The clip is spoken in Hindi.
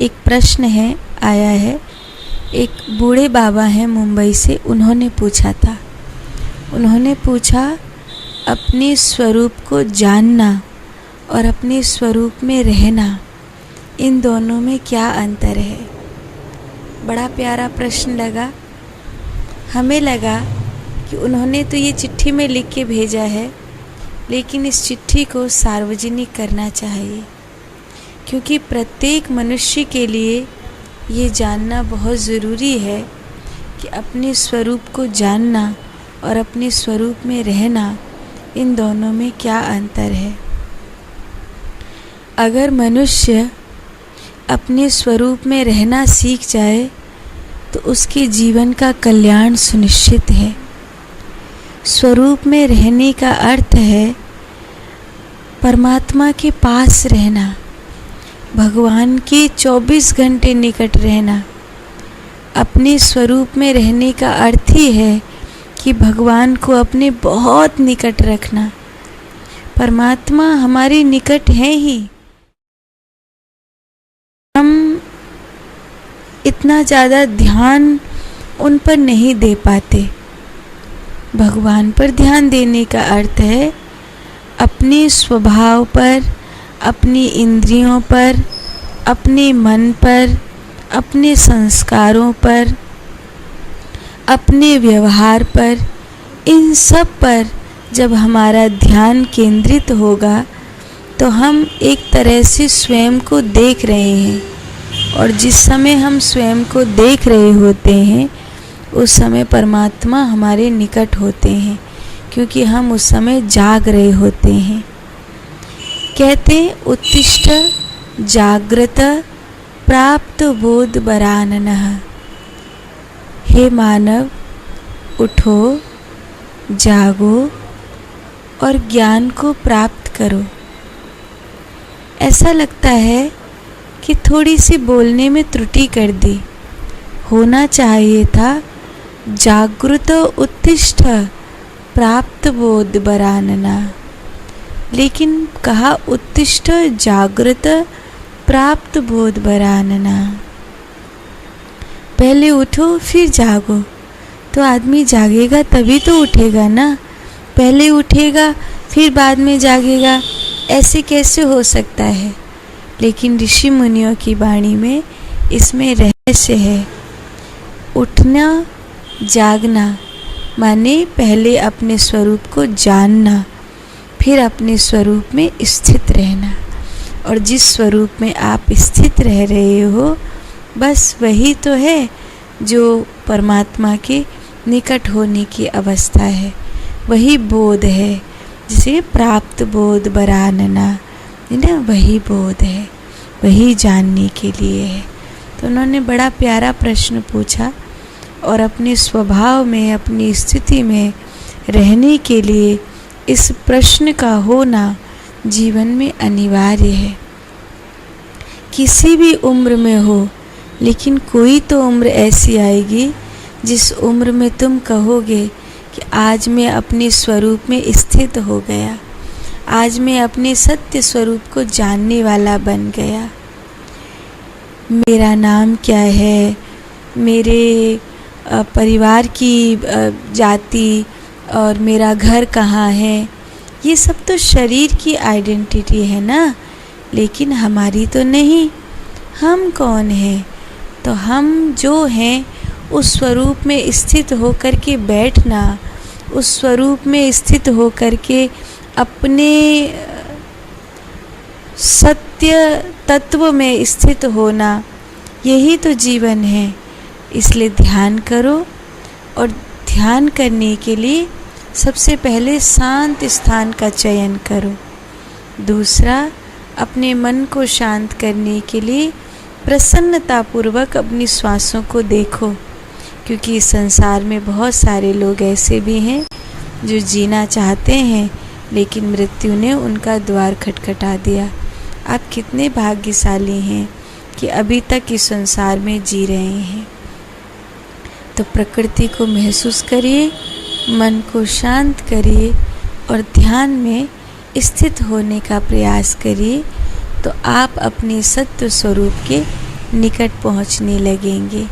एक प्रश्न है आया है। एक बूढ़े बाबा हैं मुंबई से, उन्होंने पूछा अपने स्वरूप को जानना और अपने स्वरूप में रहना, इन दोनों में क्या अंतर है। बड़ा प्यारा प्रश्न लगा। हमें लगा कि उन्होंने तो ये चिट्ठी में लिख के भेजा है, लेकिन इस चिट्ठी को सार्वजनिक करना चाहिए, क्योंकि प्रत्येक मनुष्य के लिए ये जानना बहुत ज़रूरी है कि अपने स्वरूप को जानना और अपने स्वरूप में रहना, इन दोनों में क्या अंतर है। अगर मनुष्य अपने स्वरूप में रहना सीख जाए तो उसके जीवन का कल्याण सुनिश्चित है। स्वरूप में रहने का अर्थ है परमात्मा के पास रहना, भगवान के 24 घंटे निकट रहना। अपने स्वरूप में रहने का अर्थ ही है कि भगवान को अपने बहुत निकट रखना। परमात्मा हमारे निकट है ही, हम इतना ज़्यादा ध्यान उन पर नहीं दे पाते। भगवान पर ध्यान देने का अर्थ है अपने स्वभाव पर, अपनी इंद्रियों पर, अपने मन पर, अपने संस्कारों पर, अपने व्यवहार पर, इन सब पर जब हमारा ध्यान केंद्रित होगा तो हम एक तरह से स्वयं को देख रहे हैं, और जिस समय हम स्वयं को देख रहे होते हैं उस समय परमात्मा हमारे निकट होते हैं, क्योंकि हम उस समय जाग रहे होते हैं। कहते उत्तिष्ठ जागृत प्राप्त बोध बराननः। हे मानव, उठो, जागो और ज्ञान को प्राप्त करो। ऐसा लगता है कि थोड़ी सी बोलने में त्रुटि कर दी, होना चाहिए था जागृत उत्तिष्ठ प्राप्त बोध बरानना, लेकिन कहा उत्तिष्ठ जागृत प्राप्त बोध बरानना। पहले उठो फिर जागो, तो आदमी जागेगा तभी तो उठेगा ना। पहले उठेगा फिर बाद में जागेगा, ऐसे कैसे हो सकता है। लेकिन ऋषि मुनियों की वाणी में इसमें रहस्य है। उठना जागना माने पहले अपने स्वरूप को जानना, फिर अपने स्वरूप में स्थित रहना, और जिस स्वरूप में आप स्थित रह रहे हो बस वही तो है जो परमात्मा के निकट होने की अवस्था है। वही बोध है, जिसे प्राप्त बोध बरानना है ना, वही बोध है, वही जानने के लिए है। तो उन्होंने बड़ा प्यारा प्रश्न पूछा, और अपने स्वभाव में, अपनी स्थिति में रहने के लिए इस प्रश्न का होना जीवन में अनिवार्य है। किसी भी उम्र में हो, लेकिन कोई तो उम्र ऐसी आएगी जिस उम्र में तुम कहोगे कि आज मैं अपने स्वरूप में स्थित हो गया, आज मैं अपने सत्य स्वरूप को जानने वाला बन गया। मेरा नाम क्या है, मेरे परिवार की जाति और मेरा घर कहाँ है, ये सब तो शरीर की आइडेंटिटी है ना, लेकिन हमारी तो नहीं। हम कौन हैं? तो हम जो हैं उस स्वरूप में स्थित होकर के बैठना, उस स्वरूप में स्थित होकर के अपने सत्य तत्व में स्थित होना, यही तो जीवन है। इसलिए ध्यान करो, और ध्यान करने के लिए सबसे पहले शांत स्थान का चयन करो। दूसरा, अपने मन को शांत करने के लिए प्रसन्नतापूर्वक अपनी श्वासों को देखो, क्योंकि इस संसार में बहुत सारे लोग ऐसे भी हैं जो जीना चाहते हैं, लेकिन मृत्यु ने उनका द्वार खटखटा दिया। आप कितने भाग्यशाली हैं कि अभी तक इस संसार में जी रहे हैं। तो प्रकृति को महसूस करिए, मन को शांत करिए और ध्यान में स्थित होने का प्रयास करिए, तो आप अपने सत्य स्वरूप के निकट पहुंचने लगेंगे।